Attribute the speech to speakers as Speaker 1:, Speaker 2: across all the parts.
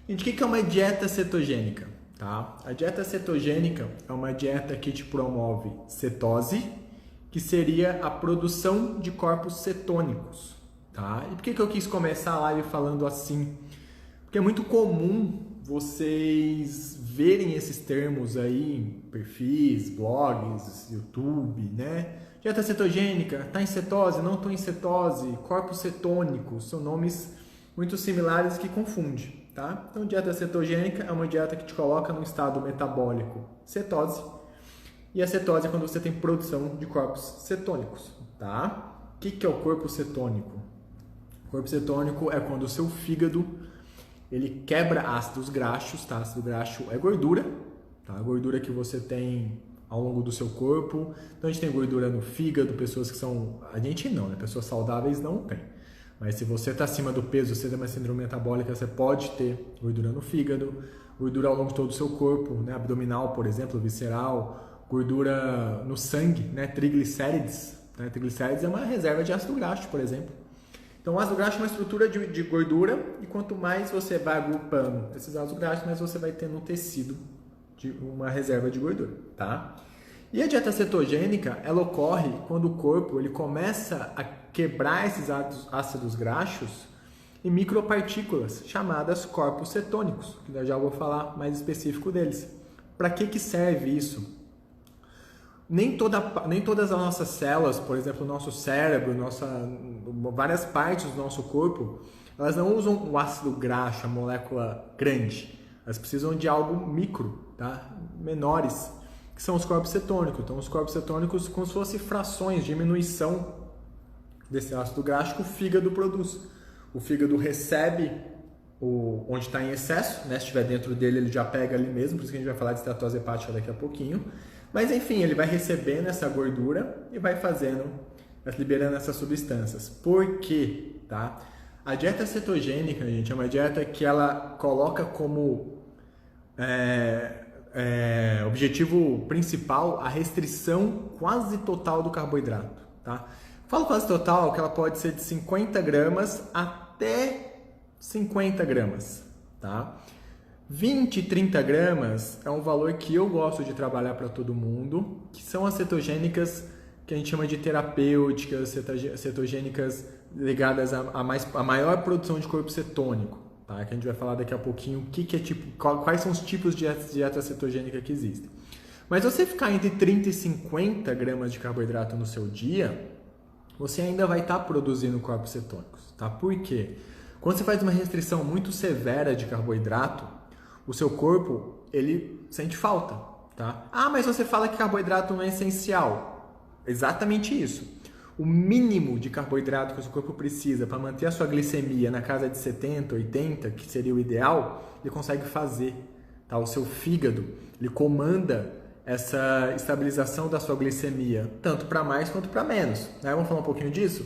Speaker 1: Gente, o que é uma dieta cetogênica? Tá? A dieta cetogênica é uma dieta que te promove cetose, que seria a produção de corpos cetônicos. Tá? E por que eu quis começar a live falando assim? Porque é muito comum vocês verem esses termos aí em perfis, blogs, YouTube, né? Dieta cetogênica, tá em cetose, não tô em cetose, corpos cetônicos, são nomes muito similares que confundem. Tá? Então, dieta cetogênica é uma dieta que te coloca no estado metabólico cetose, e a cetose é quando você tem produção de corpos cetônicos. Tá? O que é o corpo cetônico? O corpo cetônico é quando o seu fígado ele quebra ácidos graxos. Tá? Ácido graxo é gordura, tá? A gordura que você tem ao longo do seu corpo. Então, a gente tem gordura no fígado, pessoas que são... A gente não, né? Pessoas saudáveis não tem. Mas se você está acima do peso, você tem uma síndrome metabólica, você pode ter gordura no fígado, gordura ao longo de todo o seu corpo, né? Abdominal, por exemplo, visceral, gordura no sangue, né? Triglicérides. Né? Triglicérides é uma reserva de ácido graxo, por exemplo. Então, o ácido graxo é uma estrutura de gordura, e quanto mais você vai agrupando esses ácidos graxos, mais você vai ter no tecido de uma reserva de gordura. Tá? E a dieta cetogênica, ela ocorre quando o corpo ele começa a quebrar esses ácidos graxos em micropartículas, chamadas corpos cetônicos, que eu já vou falar mais específico deles. Para que serve isso? Nem todas as nossas células, por exemplo, o nosso cérebro, várias partes do nosso corpo, elas não usam o ácido graxo, a molécula grande. Elas precisam de algo micro, tá? Menores, que são os corpos cetônicos. Então, os corpos cetônicos, como se fossem frações, diminuição desse ácido graxo que o fígado produz. O fígado recebe onde está em excesso, né? Se estiver dentro dele, ele já pega ali mesmo, por isso que a gente vai falar de esteatose hepática daqui a pouquinho. Mas, enfim, ele vai recebendo essa gordura e vai liberando essas substâncias. Por quê? Tá? A dieta cetogênica, gente, é uma dieta que ela coloca como objetivo principal a restrição quase total do carboidrato. Tá? Falo quase total que ela pode ser de 50 gramas até 50 gramas. Tá? 20, 30 gramas é um valor que eu gosto de trabalhar para todo mundo, que são as cetogênicas que a gente chama de terapêuticas, cetogênicas ligadas a maior produção de corpo cetônico. Tá? Que a gente vai falar daqui a pouquinho quais são os tipos de dieta cetogênica que existem. Mas se você ficar entre 30 e 50 gramas de carboidrato no seu dia, você ainda vai estar produzindo corpos cetônicos. Tá? Por quê? Quando você faz uma restrição muito severa de carboidrato, o seu corpo ele sente falta. Tá? Ah, mas você fala que carboidrato não é essencial. Exatamente isso. O mínimo de carboidrato que o seu corpo precisa para manter a sua glicemia na casa de 70, 80, que seria o ideal, ele consegue fazer. Tá? O seu fígado ele comanda essa estabilização da sua glicemia, tanto para mais quanto para menos. Né? Vamos falar um pouquinho disso?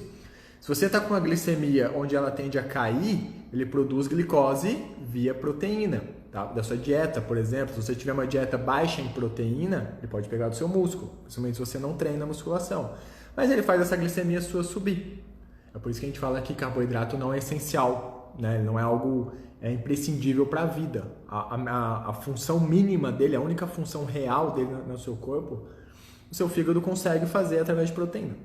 Speaker 1: Se você está com uma glicemia onde ela tende a cair, ele produz glicose via proteína. Tá? Da sua dieta, por exemplo, se você tiver uma dieta baixa em proteína, ele pode pegar do seu músculo, principalmente se você não treina a musculação. Mas ele faz essa glicemia sua subir. É por isso que a gente fala que carboidrato não é essencial, né? Ele não é algo imprescindível para a vida. A função mínima dele, a única função real dele no seu corpo, o seu fígado consegue fazer através de proteína.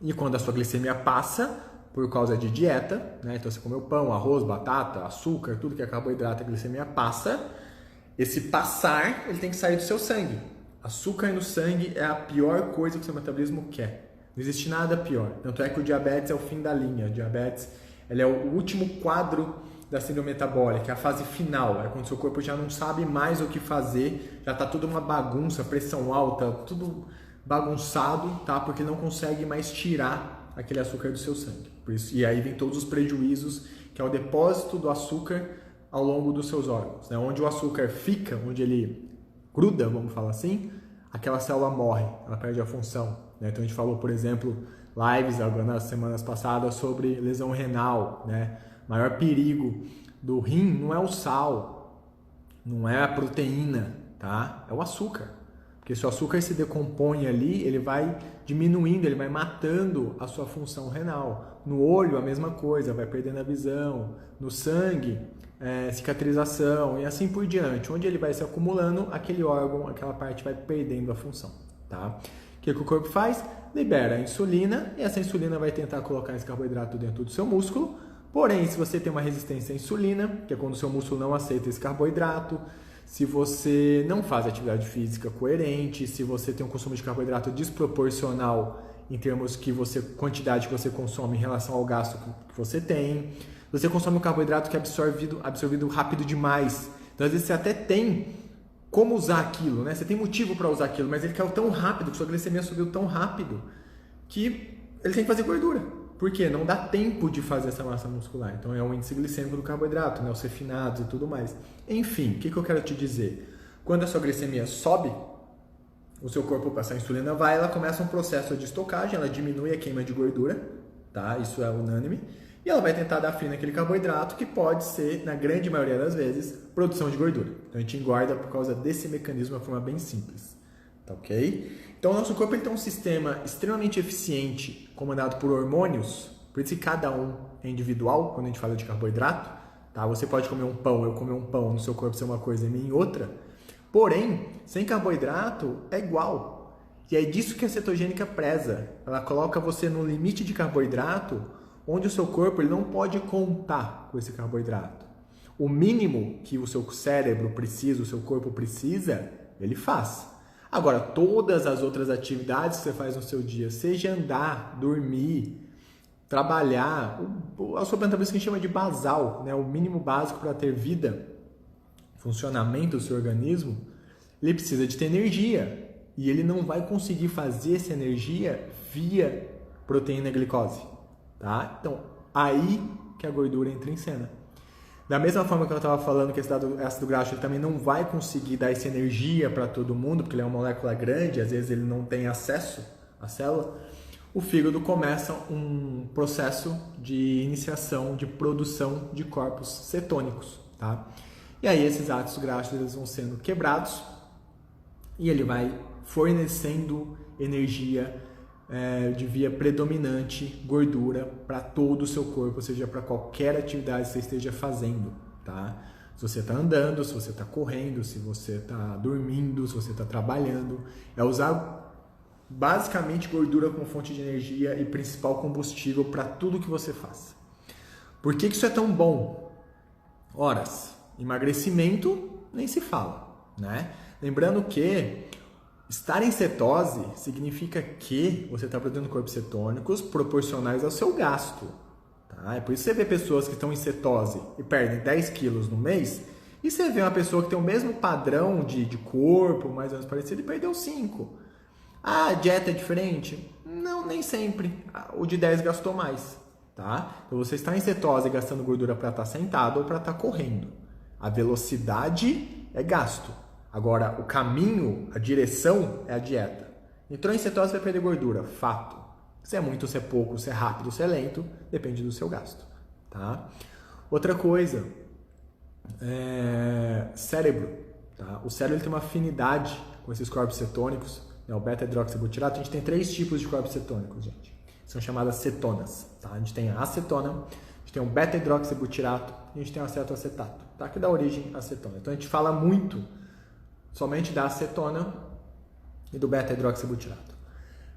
Speaker 1: E quando a sua glicemia passa, por causa de dieta, né? Então você comeu pão, arroz, batata, açúcar, tudo que é carboidrato, a glicemia passa. Esse passar, ele tem que sair do seu sangue. Açúcar no sangue é a pior coisa que o seu metabolismo quer. Não existe nada pior. Tanto é que o diabetes é o fim da linha. O diabetes ele é o último quadro da síndrome metabólica, é a fase final. É quando o seu corpo já não sabe mais o que fazer, já está tudo uma bagunça, pressão alta, tudo bagunçado, tá? Porque não consegue mais tirar aquele açúcar do seu sangue. Por isso, e aí vem todos os prejuízos, que é o depósito do açúcar ao longo dos seus órgãos. Né? Onde o açúcar fica, onde ele gruda, vamos falar assim, aquela célula morre, ela perde a função. Né? Então a gente falou, por exemplo, lives agora nas semanas passadas sobre lesão renal. Né? O maior perigo do rim não é o sal, não é a proteína, tá? É o açúcar. Porque se o açúcar se decompõe ali, ele vai diminuindo, ele vai matando a sua função renal. No olho, a mesma coisa, vai perdendo a visão. No sangue, cicatrização e assim por diante. Onde ele vai se acumulando, aquele órgão, aquela parte vai perdendo a função. Tá? O que o corpo faz? Libera a insulina e essa insulina vai tentar colocar esse carboidrato dentro do seu músculo. Porém, se você tem uma resistência à insulina, que é quando o seu músculo não aceita esse carboidrato, se você não faz atividade física coerente, se você tem um consumo de carboidrato desproporcional em termos quantidade que você consome em relação ao gasto que você tem, você consome um carboidrato que é absorvido rápido demais. Então, às vezes, você até tem como usar aquilo, né? Você tem motivo para usar aquilo, mas ele caiu tão rápido, que sua glicemia subiu tão rápido, que ele tem que fazer gordura. Por quê? Não dá tempo de fazer essa massa muscular. Então é o índice glicêmico do carboidrato, né? Os refinados e tudo mais. Enfim, o que eu quero te dizer? Quando a sua glicemia sobe, o seu corpo, essa insulina ela começa um processo de estocagem, ela diminui a queima de gordura, tá? Isso é unânime. E ela vai tentar dar fim naquele carboidrato, que pode ser, na grande maioria das vezes, produção de gordura. Então a gente engorda por causa desse mecanismo de uma forma bem simples. Tá ok? Então o nosso corpo ele tem um sistema extremamente eficiente, comandado por hormônios, por isso que cada um é individual quando a gente fala de carboidrato. Tá? Você pode comer um pão, eu comer um pão, no seu corpo ser uma coisa e em mim outra. Porém, sem carboidrato é igual. E é disso que a cetogênica preza. Ela coloca você no limite de carboidrato, onde o seu corpo ele não pode contar com esse carboidrato. O mínimo que o seu cérebro precisa, o seu corpo precisa, ele faz. Agora, todas as outras atividades que você faz no seu dia, seja andar, dormir, trabalhar, a sua metabolismo que a gente chama de basal, né? O mínimo básico para ter vida, funcionamento do seu organismo, ele precisa de ter energia. E ele não vai conseguir fazer essa energia via proteína e glicose. Tá? Então, aí que a gordura entra em cena. Da mesma forma que eu estava falando que esse ácido graxo ele também não vai conseguir dar essa energia para todo mundo, porque ele é uma molécula grande, às vezes ele não tem acesso à célula, o fígado começa um processo de iniciação de produção de corpos cetônicos. Tá? E aí esses ácidos graxos eles vão sendo quebrados e ele vai fornecendo energia de via predominante, gordura, para todo o seu corpo, ou seja, para qualquer atividade que você esteja fazendo, tá? Se você está andando, se você está correndo, se você está dormindo, se você está trabalhando, é usar basicamente gordura como fonte de energia e principal combustível para tudo que você faz. Por que isso é tão bom? Horas, emagrecimento nem se fala, né? Lembrando que estar em cetose significa que você está produzindo corpos cetônicos proporcionais ao seu gasto. Tá? É por isso que você vê pessoas que estão em cetose e perdem 10 quilos no mês, e você vê uma pessoa que tem o mesmo padrão de corpo, mais ou menos parecido, e perdeu 5. Ah, a dieta é diferente? Não, nem sempre. O de 10 gastou mais. Tá? Então você está em cetose gastando gordura para estar sentado ou para estar correndo. A velocidade é gasto. Agora, o caminho, a direção é a dieta. Entrou em cetose, vai perder gordura. Fato. Se é muito, se é pouco, se é rápido, se é lento, depende do seu gasto. Tá? Outra coisa, cérebro. Tá? O cérebro ele tem uma afinidade com esses corpos cetônicos. Né? O beta-hidroxibutirato, a gente tem 3 tipos de corpos cetônicos, gente. São chamadas cetonas. Tá? A gente tem a acetona, a gente tem o beta-hidroxibutirato e a gente tem o acetoacetato, tá? Que dá origem à acetona. Então, a gente fala muito somente da acetona e do beta-hidroxibutirato,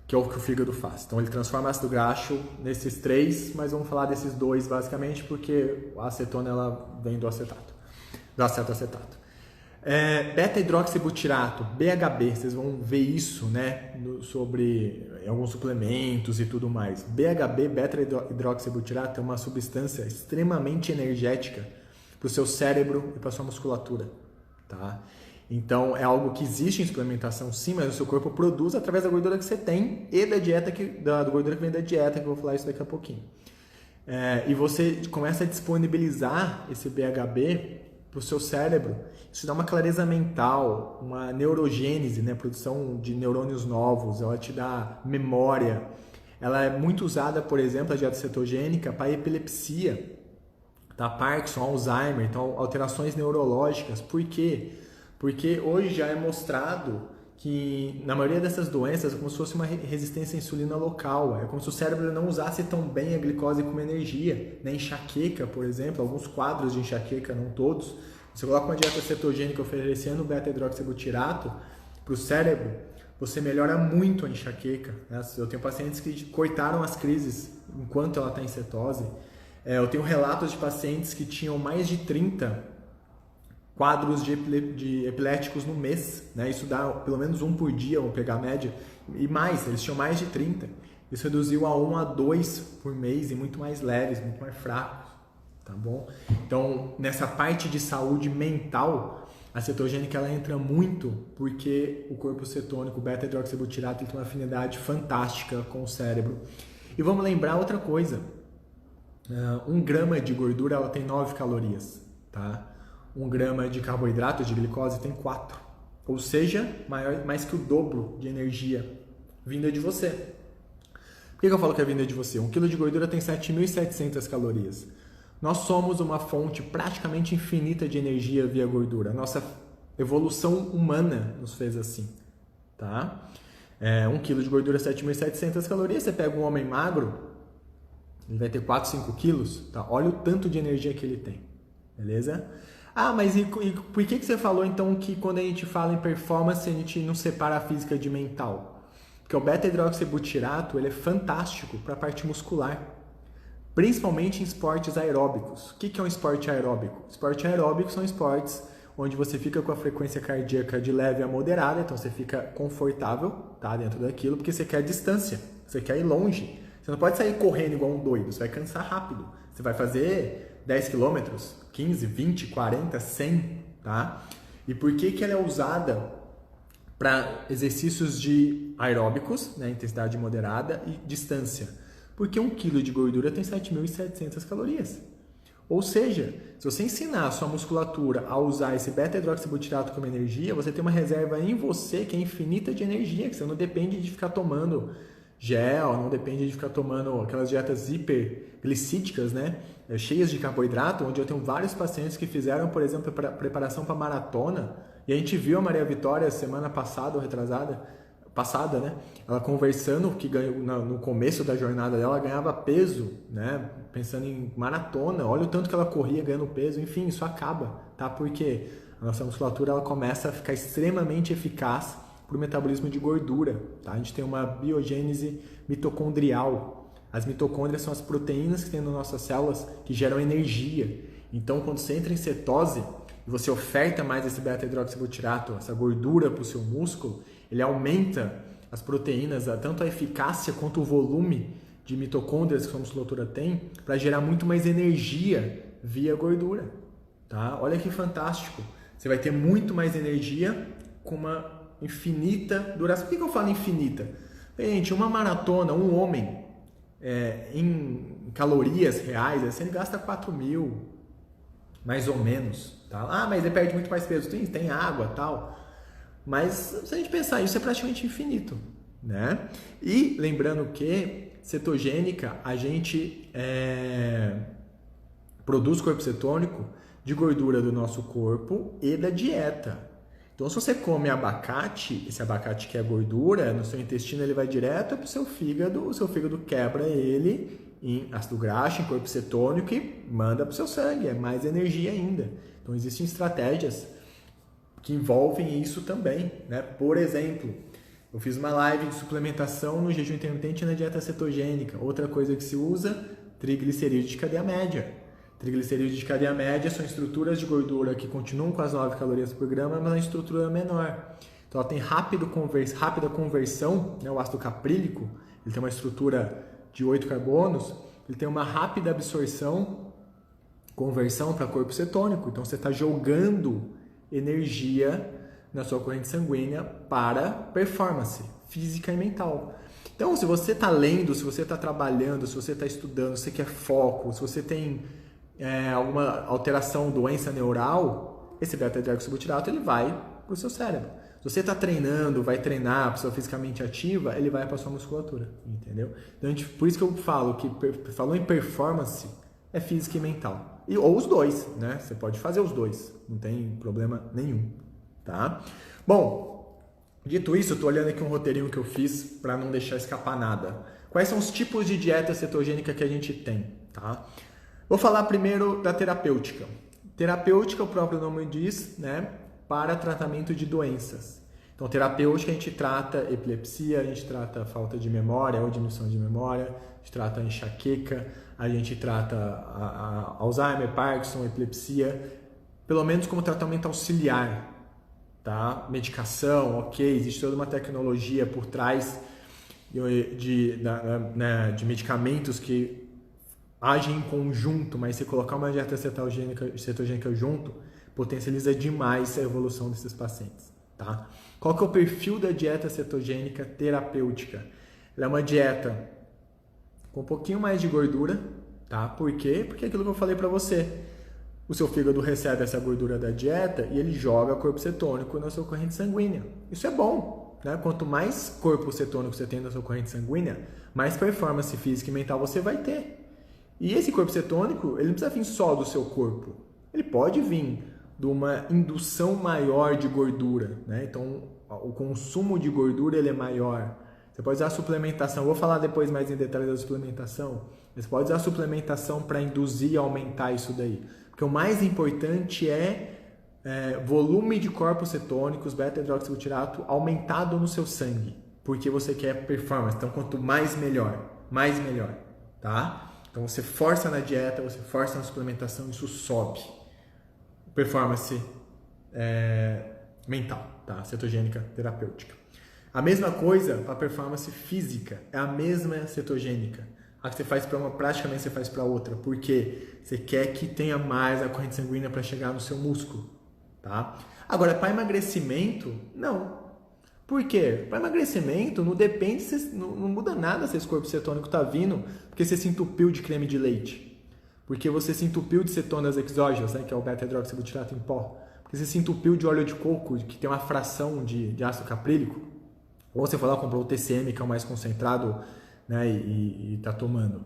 Speaker 1: que é o que o fígado faz. Então, ele transforma ácido graxo nesses 3, mas vamos falar desses 2 basicamente, porque a acetona ela vem do acetato, do acetoacetato. Beta-hidroxibutirato, BHB, vocês vão ver isso, né, sobre alguns suplementos e tudo mais. BHB, beta-hidroxibutirato, é uma substância extremamente energética para o seu cérebro e para a sua musculatura, tá? Então, é algo que existe em suplementação, sim, mas o seu corpo produz através da gordura que você tem e da dieta da gordura que vem da dieta, que eu vou falar isso daqui a pouquinho. E você começa a disponibilizar esse BHB para o seu cérebro. Isso dá uma clareza mental, uma neurogênese, né? Produção de neurônios novos, ela te dá memória. Ela é muito usada, por exemplo, a dieta cetogênica para epilepsia, tá? Parkinson, Alzheimer, então alterações neurológicas. Por quê? Porque hoje já é mostrado que na maioria dessas doenças é como se fosse uma resistência à insulina local, é como se o cérebro não usasse tão bem a glicose como energia. Na enxaqueca, por exemplo, alguns quadros de enxaqueca, não todos, você coloca uma dieta cetogênica oferecendo beta-hidroxibutirato para o cérebro, você melhora muito a enxaqueca, né? Eu tenho pacientes que cortaram as crises enquanto ela está em cetose. Eu tenho relatos de pacientes que tinham mais de 30 quadros de epiléticos no mês, né? Isso dá pelo menos um por dia, vamos pegar a média, e mais, eles tinham mais de 30. Isso reduziu a 1 a 2 por mês e muito mais leves, muito mais fracos, tá bom? Então, nessa parte de saúde mental, a cetogênica ela entra muito porque o corpo cetônico, o beta-hidroxibutirato, tem uma afinidade fantástica com o cérebro. E vamos lembrar outra coisa, 1 grama de gordura ela tem 9 calorias, tá? 1 grama de carboidrato, de glicose, tem 4. Ou seja, mais que o dobro de energia vinda de você. Por que eu falo que é vinda de você? 1 quilo de gordura tem 7.700 calorias. Nós somos uma fonte praticamente infinita de energia via gordura. Nossa evolução humana nos fez assim, tá? 1 quilo de gordura, 7.700 calorias. Você pega um homem magro, ele vai ter 4, 5 quilos, tá? Olha o tanto de energia que ele tem, beleza? Ah, mas e por que você falou então que quando a gente fala em performance a gente não separa a física de mental? Porque o beta-hidroxibutirato ele é fantástico para a parte muscular, principalmente em esportes aeróbicos. O que é um esporte aeróbico? Esporte aeróbico são esportes onde você fica com a frequência cardíaca de leve a moderada, então você fica confortável, tá, dentro daquilo, porque você quer distância, você quer ir longe. Você não pode sair correndo igual um doido, você vai cansar rápido. Você vai fazer 10 km, 15, 20, 40, 100, tá? E por que ela é usada para exercícios de aeróbicos, né, intensidade moderada e distância? Porque 1 quilo de gordura tem 7.700 calorias. Ou seja, se você ensinar a sua musculatura a usar esse beta-hidroxibutirato como energia, você tem uma reserva em você que é infinita de energia, que você não depende de ficar tomando gel, não depende de ficar tomando aquelas dietas hiperglicídicas, né? Cheias de carboidrato, onde eu tenho vários pacientes que fizeram, por exemplo, preparação para maratona, e a gente viu a Maria Vitória semana passada ou passada, né? Ela conversando que ganhou, no começo da jornada dela, ela ganhava peso, né? Pensando em maratona, olha o tanto que ela corria ganhando peso, enfim, isso acaba, tá? Porque a nossa musculatura ela começa a ficar extremamente eficaz para o metabolismo de gordura, tá? A gente tem uma biogênese mitocondrial. As mitocôndrias são as proteínas que tem nas nossas células que geram energia. Então, quando você entra em cetose e você oferta mais esse beta-hidroxibutirato, essa gordura para o seu músculo, ele aumenta as proteínas, tanto a eficácia quanto o volume de mitocôndrias que a musculatura tem, para gerar muito mais energia via gordura, tá? Olha que fantástico! Você vai ter muito mais energia com uma infinita duração. Por que eu falo infinita? Gente, uma maratona, um homem, em calorias reais, assim, ele gasta 4.000, mais ou menos, tá? Ah, mas ele perde muito mais peso. Tem água e tal. Mas se a gente pensar, isso é praticamente infinito, né? E lembrando que cetogênica, a gente produz corpo cetônico de gordura do nosso corpo e da dieta. Então, se você come abacate, esse abacate que é gordura, no seu intestino ele vai direto para o seu fígado, o seu fígado quebra ele em ácido graxo, em corpo cetônico e manda para o seu sangue, é mais energia ainda. Então, existem estratégias que envolvem isso também, né? Por exemplo, eu fiz uma live de suplementação no jejum intermitente e na dieta cetogênica. Outra coisa que se usa, triglicerídeos de cadeia média. Triglicerídeos de cadeia média são estruturas de gordura que continuam com as 9 calorias por grama, mas a estrutura é menor. Então, ela tem rápida conversão, né? O ácido caprílico, ele tem uma estrutura de 8 carbonos, ele tem uma rápida conversão para corpo cetônico. Então, você está jogando energia na sua corrente sanguínea para performance física e mental. Então, se você está lendo, se você está trabalhando, se você está estudando, se você quer foco, se você tem alguma alteração, doença neural, esse beta-hidroxibutirato ele vai para o seu cérebro. Se você está treinando, vai treinar, pessoa fisicamente ativa, ele vai para a sua musculatura, entendeu? Então, por isso que eu falo que falou em performance, é física e mental. Ou os dois, né? Você pode fazer os dois, não tem problema nenhum, tá? Bom, Dito isso, eu estou olhando aqui um roteirinho que eu fiz para não deixar escapar nada. Quais são os tipos de dieta cetogênica que a gente tem, tá? Vou falar primeiro da terapêutica. Terapêutica, o próprio nome diz, né, para tratamento de doenças. Então, terapêutica a gente trata epilepsia, a gente trata falta de memória ou diminuição de memória, a gente trata enxaqueca, a gente trata Alzheimer, Parkinson, epilepsia, pelo menos como tratamento auxiliar, tá? Medicação, ok, existe toda uma tecnologia por trás de medicamentos que agem em conjunto, mas se colocar uma dieta cetogênica junto, potencializa demais a evolução desses pacientes, tá? Qual que é o perfil da dieta cetogênica terapêutica? Ela é uma dieta com um pouquinho mais de gordura, tá? Por quê? Porque é aquilo que eu falei para você. O seu fígado recebe essa gordura da dieta e ele joga corpo cetônico na sua corrente sanguínea. Isso é bom, né? Quanto mais corpo cetônico você tem na sua corrente sanguínea, mais performance física e mental você vai ter. E esse corpo cetônico, ele não precisa vir só do seu corpo. Ele pode vir de uma indução maior de gordura, né? Então, o consumo de gordura ele é maior. Você pode usar a suplementação. Eu vou falar depois mais em detalhes da suplementação. Você pode usar a suplementação para induzir e aumentar isso daí. Porque o mais importante é volume de corpos cetônicos, beta-hidroxibutirato aumentado no seu sangue. Porque você quer performance. Então, quanto mais melhor, tá? Então, você força na dieta, você força na suplementação, isso sobe. Performance mental, tá? Cetogênica terapêutica. A mesma coisa para performance física, é a mesma cetogênica. A que você faz para uma, praticamente você faz para outra, porque você quer que tenha mais a corrente sanguínea para chegar no seu músculo, tá? Agora, para emagrecimento, não. Por quê? Para emagrecimento, não depende, não muda nada se esse corpo cetônico está vindo, porque você se entupiu de creme de leite. Porque você se entupiu de cetonas exógenas, né, que é o beta-hidroxibutirato em pó. Porque você se entupiu de óleo de coco, que tem uma fração de ácido caprílico. Ou você foi lá e comprou o TCM, que é o mais concentrado, né, e está tomando.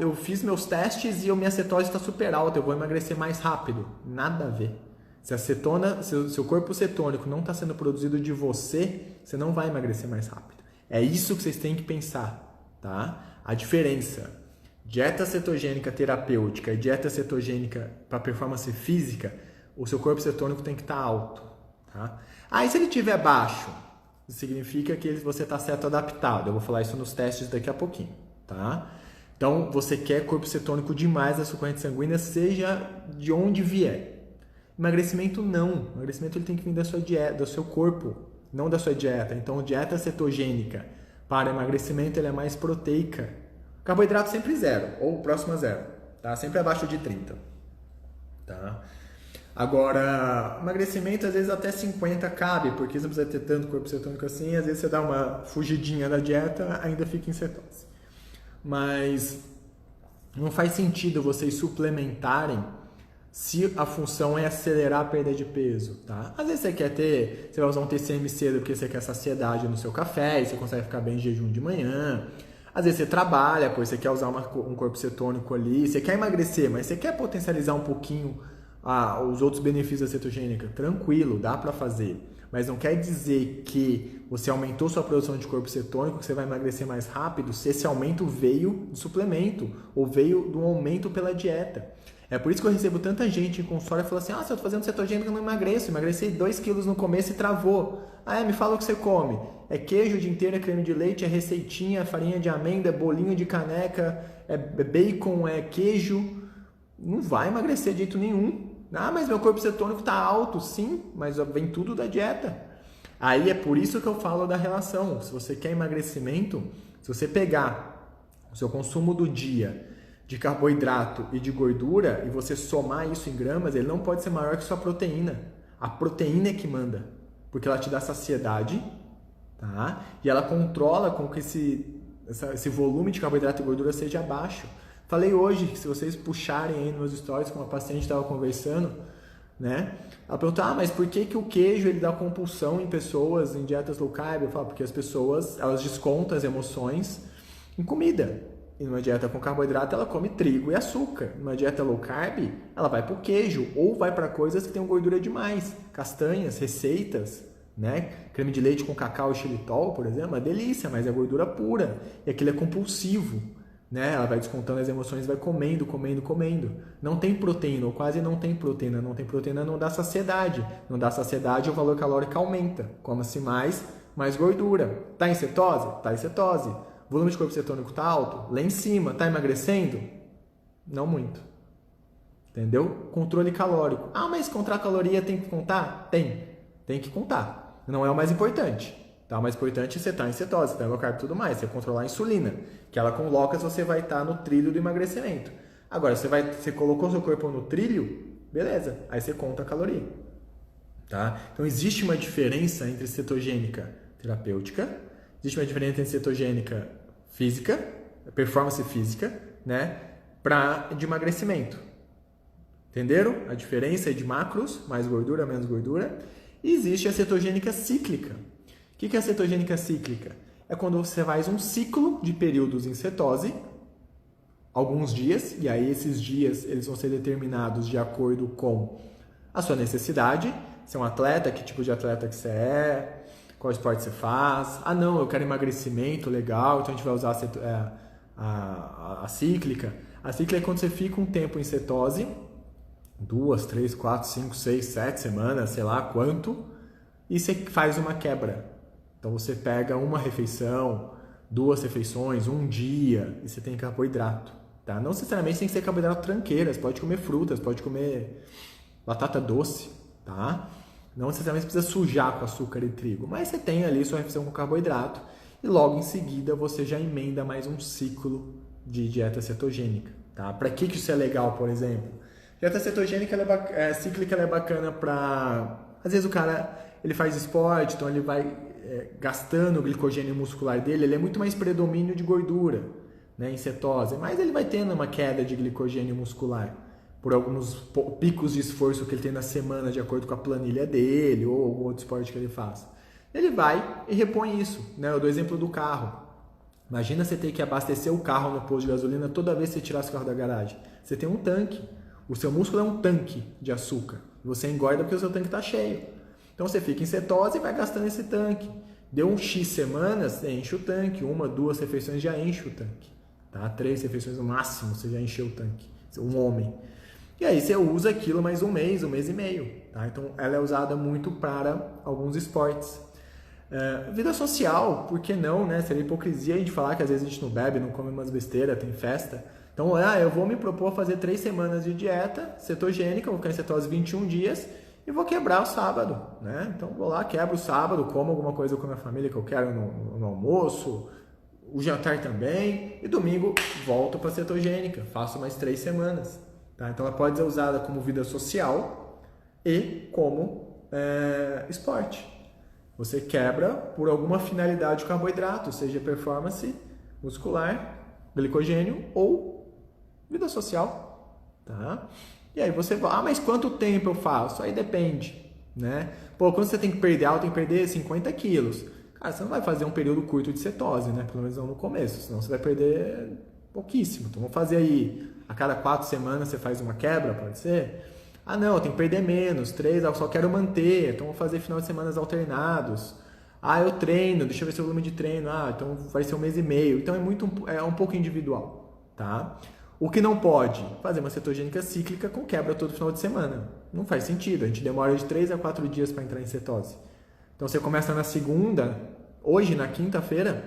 Speaker 1: Eu fiz meus testes e a minha cetose está super alta, eu vou emagrecer mais rápido. Nada a ver. Se a cetona, seu corpo cetônico não está sendo produzido de você, você não vai emagrecer mais rápido. É isso que vocês têm que pensar, tá? A diferença. Dieta cetogênica terapêutica e dieta cetogênica para performance física, o seu corpo cetônico tem que estar alto, tá? Aí se ele estiver baixo, significa que você está certo adaptado. Eu vou falar isso nos testes daqui a pouquinho, tá? Então, você quer corpo cetônico demais na sua corrente sanguínea, seja de onde vier. Emagrecimento não. Emagrecimento ele tem que vir da sua dieta, do seu corpo, não da sua dieta. Então, dieta cetogênica para emagrecimento ele é mais proteica. Carboidrato sempre zero, ou próximo a zero, tá? Sempre abaixo de 30, tá? Agora, emagrecimento às vezes até 50 cabe, porque você não precisa ter tanto corpo cetônico assim, às vezes você dá uma fugidinha da dieta, ainda fica em cetose. Mas não faz sentido vocês suplementarem se a função é acelerar a perda de peso, tá? Às vezes você vai usar um TCM cedo porque você quer saciedade no seu café e você consegue ficar bem em jejum de manhã. Às vezes você trabalha, você quer usar um corpo cetônico ali, você quer emagrecer, mas você quer potencializar um pouquinho os outros benefícios da cetogênica. Tranquilo, dá para fazer. Mas não quer dizer que você aumentou sua produção de corpo cetônico, que você vai emagrecer mais rápido, se esse aumento veio do suplemento ou veio do aumento pela dieta. É por isso que eu recebo tanta gente em consultório e fala assim, se eu tô fazendo cetogênica eu não emagreço, emagreci 2 quilos no começo e travou. Me fala o que você come. É queijo o dia inteiro, é creme de leite, é receitinha, farinha de amêndoa, é bolinho de caneca, é bacon, é queijo. Não vai emagrecer de jeito nenhum. Mas meu corpo cetônico está alto, sim, mas vem tudo da dieta. Aí é por isso que eu falo da relação. Se você quer emagrecimento, se você pegar o seu consumo do dia de carboidrato e de gordura e você somar isso em gramas, ele não pode ser maior que sua proteína. A proteína é que manda, porque ela te dá saciedade, tá? E ela controla com que esse volume de carboidrato e gordura seja baixo. Falei hoje que se vocês puxarem aí nos stories com uma paciente estava conversando, né? Ela perguntou, mas por que o queijo ele dá compulsão em pessoas em dietas low carb? Eu falo, porque as pessoas elas descontam as emoções em comida. E numa dieta com carboidrato ela come trigo e açúcar. Numa dieta low carb ela vai para o queijo ou vai para coisas que têm gordura demais, castanhas, receitas, né? Creme de leite com cacau e xilitol, por exemplo, é uma delícia, mas é gordura pura. E aquilo é compulsivo, né? Ela vai descontando as emoções, vai comendo, comendo, comendo. Não tem proteína, ou quase não tem proteína. Não tem proteína, não dá saciedade. Não dá saciedade, o valor calórico aumenta. Coma-se mais gordura. Tá em cetose? Tá em cetose. Volume de corpo cetônico tá alto? Lá em cima. Tá emagrecendo? Não muito. Entendeu? Controle calórico. Ah, mas contar caloria tem que contar? Tem que contar. Não é o mais importante. Tá? O mais importante é você estar em cetose, você low carb e tudo mais. Você controlar a insulina, que ela com locas você vai estar no trilho do emagrecimento. Agora, você colocou seu corpo no trilho, beleza. Aí você conta a caloria. Tá? Então, existe uma diferença entre cetogênica terapêutica, existe uma diferença entre cetogênica física, performance física, né? De emagrecimento. Entenderam? A diferença é de macros, mais gordura, menos gordura. E existe a cetogênica cíclica. O que é a cetogênica cíclica? É quando você faz um ciclo de períodos em cetose, alguns dias, e aí esses dias eles vão ser determinados de acordo com a sua necessidade. Você é um atleta, que tipo de atleta que você é, qual esporte você faz. Ah não, eu quero emagrecimento, legal, então a gente vai usar a cíclica. A cíclica é quando você fica um tempo em cetose, 2, 3, 4, 5, 6, 7 semanas, sei lá quanto, e você faz uma quebra. Então você pega uma refeição, 2 refeições, um dia, e você tem carboidrato. Tá? Não necessariamente tem que ser carboidrato tranqueira, você pode comer frutas, pode comer batata doce, tá? Não necessariamente precisa sujar com açúcar e trigo, mas você tem ali sua refeição com carboidrato, e logo em seguida você já emenda mais um ciclo de dieta cetogênica. Tá? Para que isso é legal, por exemplo? Dieta cetogênica cíclica ela é bacana para... Às vezes o cara ele faz esporte, então ele vai gastando o glicogênio muscular dele, ele é muito mais predomínio de gordura, né, em cetose, mas ele vai tendo uma queda de glicogênio muscular por alguns picos de esforço que ele tem na semana, de acordo com a planilha dele ou algum outro esporte que ele faz. Ele vai e repõe isso. Né? Eu dou exemplo do carro. Imagina você ter que abastecer o carro no posto de gasolina toda vez que você tirar o carro da garagem. Você tem um tanque. O seu músculo é um tanque de açúcar. Você engorda porque o seu tanque está cheio. Então você fica em cetose e vai gastando esse tanque. Deu um X semanas, você enche o tanque. 1, 2 refeições já enche o tanque. Tá? 3 refeições no máximo, você já encheu o tanque. Um homem. E aí você usa aquilo mais um mês e meio. Tá? Então ela é usada muito para alguns esportes. Vida social, por que não? Né? Seria hipocrisia a gente falar que às vezes a gente não bebe, não come umas besteiras, tem festa. Então, eu vou me propor a fazer 3 semanas de dieta cetogênica, vou ficar em cetose 21 dias e vou quebrar o sábado, né? Então, vou lá, quebro o sábado, como alguma coisa com a minha família que eu quero no almoço, o jantar também, e domingo volto para a cetogênica, faço mais 3 semanas. Tá? Então, ela pode ser usada como vida social e como esporte. Você quebra por alguma finalidade o carboidrato, seja performance muscular, glicogênio ou vida social, tá? E aí você vai, mas quanto tempo eu faço? Aí depende, né? Pô, quando você tem que perder algo, tem que perder 50 quilos. Cara, você não vai fazer um período curto de cetose, né? Pelo menos não no começo, senão você vai perder pouquíssimo. Então, vamos fazer aí, a cada 4 semanas você faz uma quebra, pode ser? Ah, não, eu tenho que perder menos, 3, eu só quero manter, então vou fazer final de semanas alternados. Ah, eu treino, deixa eu ver seu volume de treino. Ah, então vai ser 1 mês e meio. Então é um pouco individual, tá? O que não pode? Fazer uma cetogênica cíclica com quebra todo final de semana. Não faz sentido. A gente demora de 3 a 4 dias para entrar em cetose. Então você começa na segunda, hoje na quinta-feira,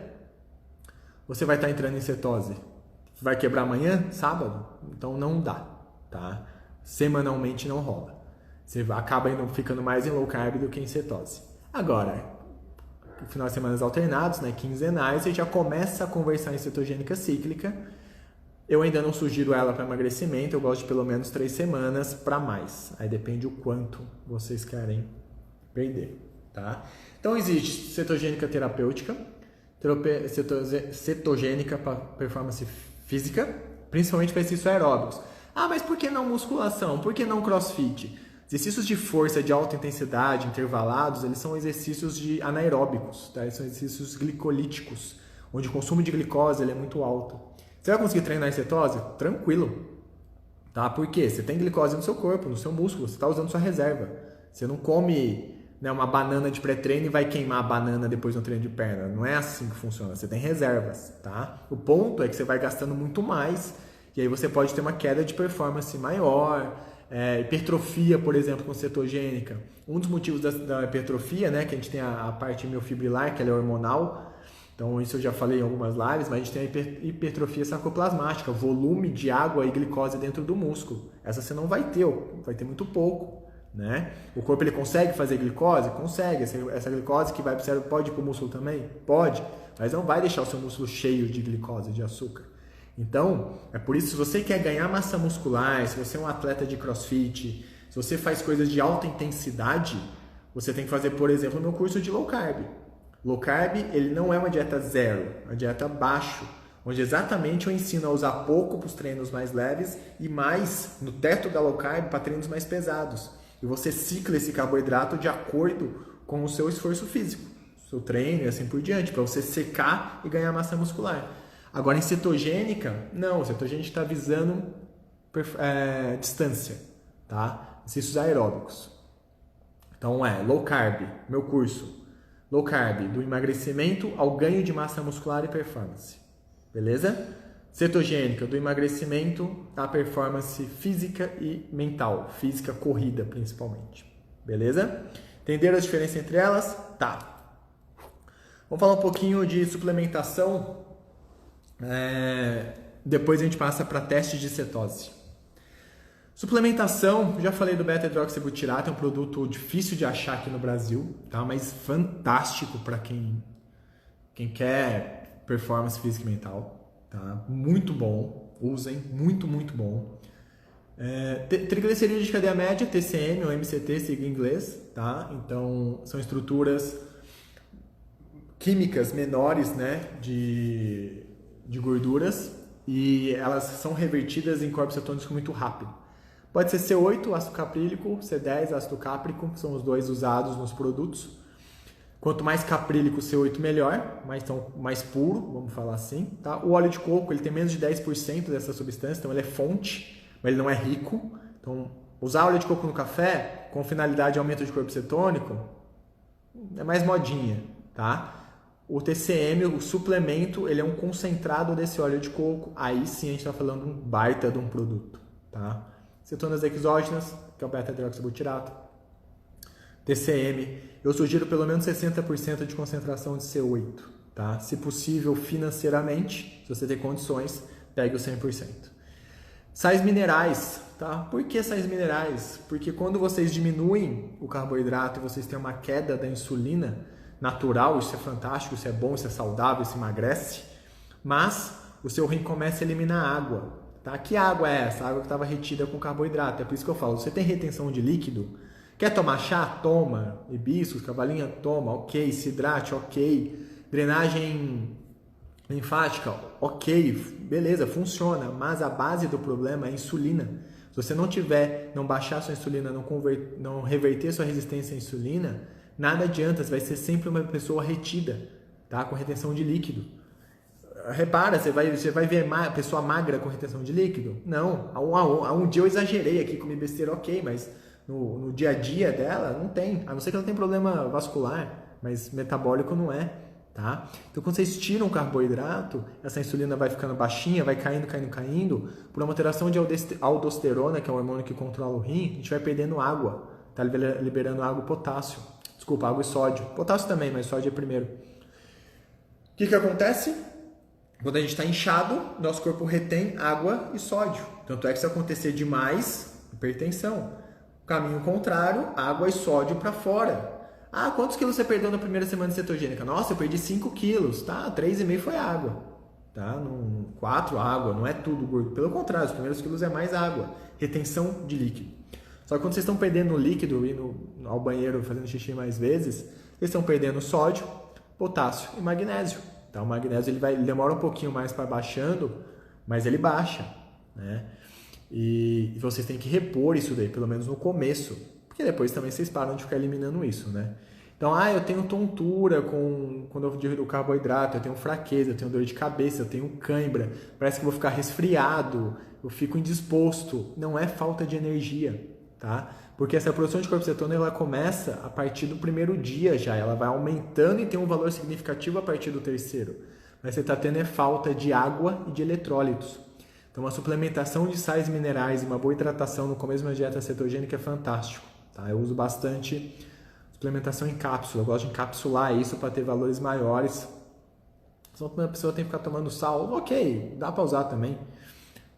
Speaker 1: você vai estar entrando em cetose. Vai quebrar amanhã, sábado? Então não dá, tá? Semanalmente não rola. Você acaba ficando mais em low carb do que em cetose. Agora, no final de semanas alternados, né, quinzenais, você já começa a conversar em cetogênica cíclica. Eu ainda não sugiro ela para emagrecimento, eu gosto de pelo menos 3 semanas para mais. Aí depende o quanto vocês querem perder, tá? Então existe cetogênica terapêutica, cetogênica para performance física, principalmente para exercícios aeróbicos. Ah, mas por que não musculação? Por que não crossfit? Exercícios de força de alta intensidade, intervalados, eles são exercícios anaeróbicos, tá? Eles são exercícios glicolíticos, onde o consumo de glicose ele é muito alto. Você vai conseguir treinar em cetose? Tranquilo. Tá? Por quê? Você tem glicose no seu corpo, no seu músculo, você está usando sua reserva. Você não come né, uma banana de pré-treino e vai queimar a banana depois no treino de perna. Não é assim que funciona, você tem reservas, tá? O ponto é que você vai gastando muito mais e aí você pode ter uma queda de performance maior, hipertrofia, por exemplo, com cetogênica. Um dos motivos da hipertrofia, né, que a gente tem a parte miofibrilar, que ela é hormonal, então isso eu já falei em algumas lives, mas a gente tem a hipertrofia sarcoplasmática, volume de água e glicose dentro do músculo. Essa você não vai ter muito pouco, né? O corpo ele consegue fazer glicose? Consegue. Essa glicose que vai para o cérebro pode ir para o músculo também? Pode, mas não vai deixar o seu músculo cheio de glicose, de açúcar. Então, é por isso, se você quer ganhar massa muscular, se você é um atleta de crossfit, se você faz coisas de alta intensidade, você tem que fazer, por exemplo, o meu curso de low carb. Low carb, ele não é uma dieta zero, é uma dieta baixo, onde exatamente eu ensino a usar pouco para os treinos mais leves e mais no teto da low carb para treinos mais pesados. E você cicla esse carboidrato de acordo com o seu esforço físico, seu treino e assim por diante, para você secar e ganhar massa muscular. Agora, em cetogênica, não, cetogênica está visando distância, tá? Exercícios aeróbicos. Então, low carb, meu curso. Low carb, do emagrecimento ao ganho de massa muscular e performance. Beleza? Cetogênica, do emagrecimento à performance física e mental. Física, corrida, principalmente. Beleza? Entenderam a diferença entre elas? Tá. Vamos falar um pouquinho de suplementação. Depois a gente passa para testes de cetose. Suplementação, já falei do beta-hidroxibutirato, é um produto difícil de achar aqui no Brasil, tá? Mas fantástico para quem quer performance física e mental, tá? Muito bom, usem, muito, muito bom. Triglicerídeos de cadeia média, TCM ou MCT, sigla em inglês, tá? Então, são estruturas químicas menores, né, de gorduras e elas são revertidas em corpos cetônicos muito rápido. Pode ser C8, ácido caprílico, C10, ácido cáprico, são os dois usados nos produtos. Quanto mais caprílico, C8 melhor, mais puro, vamos falar assim. Tá? O óleo de coco ele tem menos de 10% dessa substância, então ele é fonte, mas ele não é rico. Então, usar óleo de coco no café com finalidade de aumento de corpo cetônico é mais modinha, tá? O TCM, o suplemento, ele é um concentrado desse óleo de coco. Aí sim a gente está falando de um baita de um produto, tá? Cetonas exógenas, que é o beta-hidroxibutirato. TCM, eu sugiro pelo menos 60% de concentração de C8, tá? Se possível, financeiramente, se você tem condições, pegue o 100%. Sais minerais, tá? Por que sais minerais? Porque quando vocês diminuem o carboidrato e vocês têm uma queda da insulina natural, isso é fantástico, isso é bom, isso é saudável, isso emagrece, mas o seu rim começa a eliminar água. Tá? Que água é essa? A água que estava retida com carboidrato. É por isso que eu falo, você tem retenção de líquido? Quer tomar chá? Toma. Hibiscus, cavalinha? Toma. Ok. Se hidrate? Ok. Drenagem linfática? Ok. Beleza, funciona. Mas a base do problema é a insulina. Se você não baixar sua insulina, não reverter sua resistência à insulina, nada adianta. Você vai ser sempre uma pessoa retida, tá? Com retenção de líquido. Repara, você vai ver pessoa magra com retenção de líquido? Não. Há um dia eu exagerei aqui, comi besteira, ok, mas no dia a dia dela não tem. A não ser que ela tenha problema vascular, mas metabólico não é, tá? Então quando vocês tiram o carboidrato, essa insulina vai ficando baixinha, vai caindo. Por uma alteração de aldosterona, que é o hormônio que controla o rim, a gente vai perdendo água. Tá liberando água e potássio. Desculpa, água e sódio. Potássio também, mas sódio é primeiro. O que acontece? Quando a gente está inchado, nosso corpo retém água e sódio. Tanto é que se acontecer demais, hipertensão. Caminho contrário, água e sódio para fora. Ah, quantos quilos você perdeu na primeira semana de cetogênica? Nossa, eu perdi 5 quilos. Tá, 3,5 foi água. Tá? 4 água, não é tudo gordo. Pelo contrário, os primeiros quilos é mais água. Retenção de líquido. Só que quando vocês estão perdendo líquido, indo ao banheiro fazendo xixi mais vezes, vocês estão perdendo sódio, potássio e magnésio. Então, o magnésio ele demora um pouquinho mais para baixando, mas ele baixa, né? E vocês têm que repor isso daí, pelo menos no começo, porque depois também vocês param de ficar eliminando isso, né? Então, eu tenho tontura quando eu divido o carboidrato, eu tenho fraqueza, eu tenho dor de cabeça, eu tenho cãibra, parece que eu vou ficar resfriado, eu fico indisposto. Não é falta de energia, tá? Porque essa produção de corpo cetônico ela começa a partir do primeiro dia já, ela vai aumentando e tem um valor significativo a partir do terceiro. Mas você está tendo é falta de água e de eletrólitos. Então, uma suplementação de sais minerais e uma boa hidratação no começo de uma dieta cetogênica é fantástico. Tá? Eu uso bastante suplementação em cápsula, eu gosto de encapsular isso para ter valores maiores. Se uma pessoa tem que ficar tomando sal, ok, dá para usar também.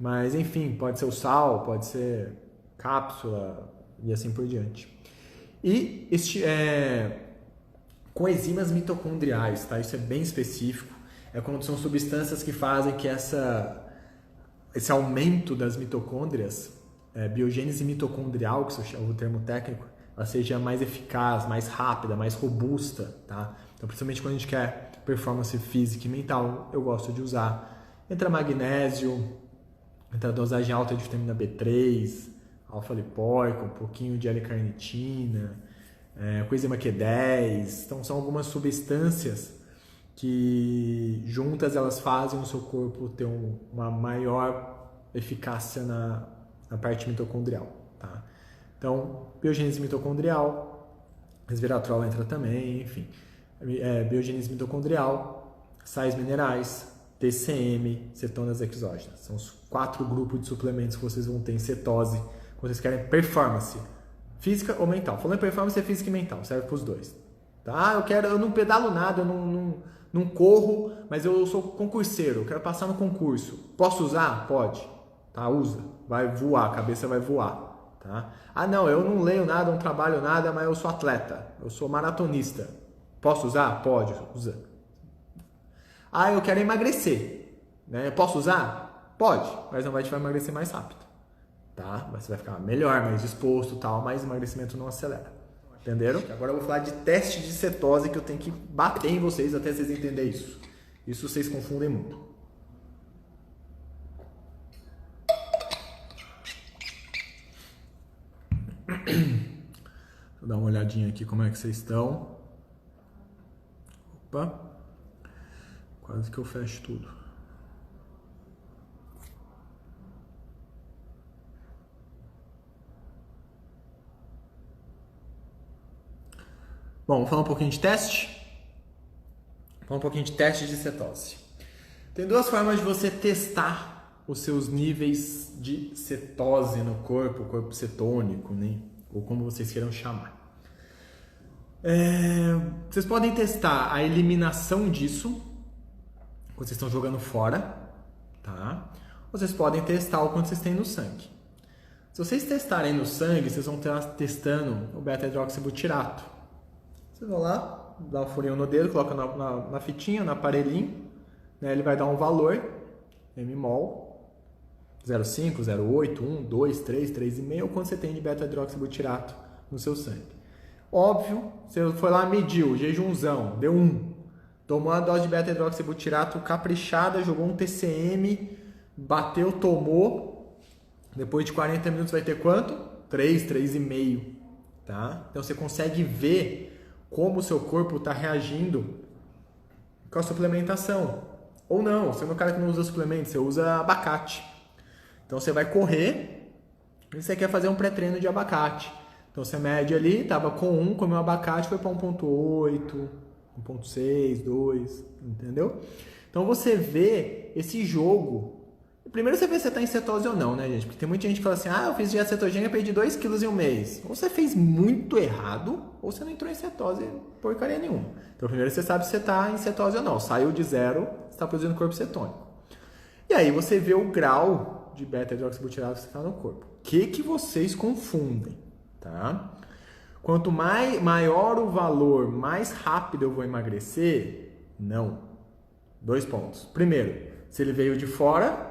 Speaker 1: Mas, enfim, pode ser o sal, pode ser cápsula e assim por diante. E coenzimas mitocondriais, tá? Isso é bem específico. É quando são substâncias que fazem que esse aumento das mitocôndrias, biogênese mitocondrial, que é o termo técnico, ela seja mais eficaz, mais rápida, mais robusta, tá? Então, principalmente quando a gente quer performance física e mental, eu gosto de usar. Entra magnésio, entra dosagem alta de vitamina B3, alfa-lipoico, um pouquinho de L-carnitina, coenzima Q10. Então, são algumas substâncias que juntas elas fazem o seu corpo ter uma maior eficácia na parte mitocondrial, tá? Então, biogênese mitocondrial, resveratrol entra também, enfim. Biogênese mitocondrial, sais minerais, TCM, cetonas exógenas. São os 4 grupos de suplementos que vocês vão ter em cetose quando vocês querem performance física ou mental. Falando em performance, é física e mental, serve para os dois. Tá? Eu não pedalo nada, eu não corro, mas eu sou concurseiro, eu quero passar no concurso. Posso usar? Pode. Tá? Usa. Vai voar, a cabeça vai voar. Tá? Ah, não, eu não leio nada, não trabalho nada, mas eu sou atleta, eu sou maratonista. Posso usar? Pode, usa. Ah, eu quero emagrecer, né? Posso usar? Pode, mas não vai te fazer emagrecer mais rápido, tá? Mas você vai ficar melhor, mais disposto, tal, mas o emagrecimento não acelera. Entenderam? Agora eu vou falar de teste de cetose que eu tenho que bater em vocês até vocês entenderem isso. Isso vocês confundem muito. Vou dar uma olhadinha aqui como é que vocês estão. Opa. Quase que eu fecho tudo. Bom, vamos falar um pouquinho de teste? Falar um pouquinho de teste de cetose. Tem 2 formas de você testar os seus níveis de cetose no corpo cetônico, né? Ou como vocês queiram chamar. Vocês podem testar a eliminação disso, quando vocês estão jogando fora, tá? Ou vocês podem testar o quanto vocês têm no sangue. Se vocês testarem no sangue, vocês vão estar testando o beta-hidroxibutirato. Vocês vão lá, dá um furinho no dedo, coloca na fitinha, no aparelhinho, né? Ele vai dar um valor, mmol, 0,5, 0,8, 1, 2, 3, 3,5, ou quanto você tem de beta-hidroxibutirato no seu sangue. Óbvio, você foi lá, mediu, jejumzão, deu 1. Tomou a dose de beta-hidroxibutirato caprichada, jogou um TCM, bateu, tomou. Depois de 40 minutos vai ter quanto? 3, 3,5. Tá? Então você consegue ver como o seu corpo está reagindo com a suplementação. Ou não, você é um cara que não usa suplemento, você usa abacate. Então você vai correr e você quer fazer um pré-treino de abacate. Então você mede ali, estava com 1, comeu abacate, foi para 1,8, 1,6, 2, entendeu? Então você vê esse jogo. Primeiro você vê se você está em cetose ou não, né, gente? Porque tem muita gente que fala assim, eu fiz dieta cetogênica e perdi 2 quilos em um mês. Ou você fez muito errado, ou você não entrou em cetose porcaria nenhuma. Então primeiro você sabe se você está em cetose ou não. Saiu de 0, você está produzindo corpo cetônico. E aí você vê o grau de beta-hidroxibutirato que você está no corpo. O que vocês confundem? Tá? Quanto maior o valor, mais rápido eu vou emagrecer? Não. 2 pontos. Primeiro, se ele veio de fora,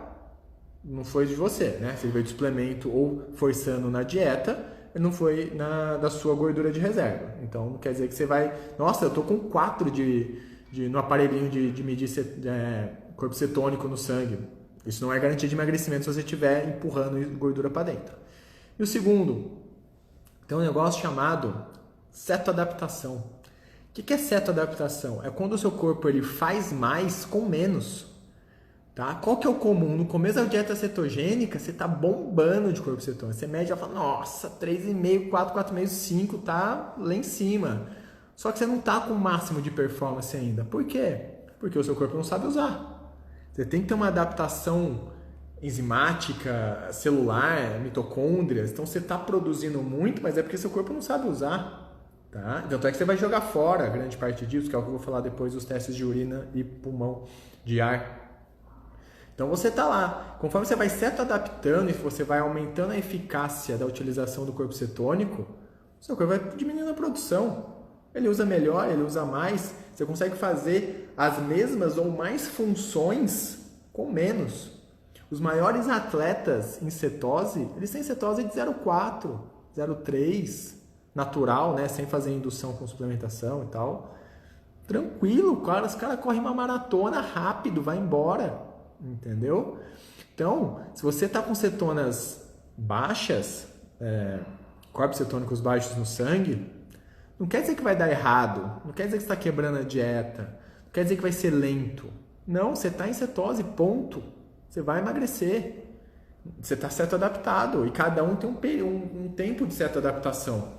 Speaker 1: não foi de você, né? Se ele veio de suplemento ou forçando na dieta, ele não foi da sua gordura de reserva. Então, não quer dizer que você vai... Nossa, eu tô com 4 no aparelhinho de medir corpo cetônico no sangue. Isso não é garantia de emagrecimento se você estiver empurrando gordura para dentro. E o segundo... Tem um negócio chamado cetoadaptação. O que é cetoadaptação? É quando o seu corpo ele faz mais com menos. Tá? Qual que é o comum? No começo da dieta cetogênica, você tá bombando de corpo cetônico. Você mede e fala, nossa, 3,5, 4, 4,5, 5, tá lá em cima. Só que você não tá com o máximo de performance ainda. Por quê? Porque o seu corpo não sabe usar. Você tem que ter uma adaptação enzimática, celular, mitocôndrias. Então você está produzindo muito, mas é porque seu corpo não sabe usar. Tá? Então é que você vai jogar fora grande parte disso, que é o que eu vou falar depois dos testes de urina e pulmão de ar. Então você está lá. Conforme você vai se adaptando e você vai aumentando a eficácia da utilização do corpo cetônico, seu corpo vai diminuindo a produção. Ele usa melhor, ele usa mais. Você consegue fazer as mesmas ou mais funções com menos. Os maiores atletas em cetose, eles têm cetose de 0,4, 0,3, natural, né? Sem fazer indução com suplementação e tal. Tranquilo, cara, os caras correm uma maratona rápido, vai embora, entendeu? Então, se você está com cetonas baixas, corpos cetônicos baixos no sangue, não quer dizer que vai dar errado, não quer dizer que você está quebrando a dieta, não quer dizer que vai ser lento. Não, você está em cetose, ponto. Você vai emagrecer. Você está certo adaptado. E cada um tem um tempo de certa adaptação.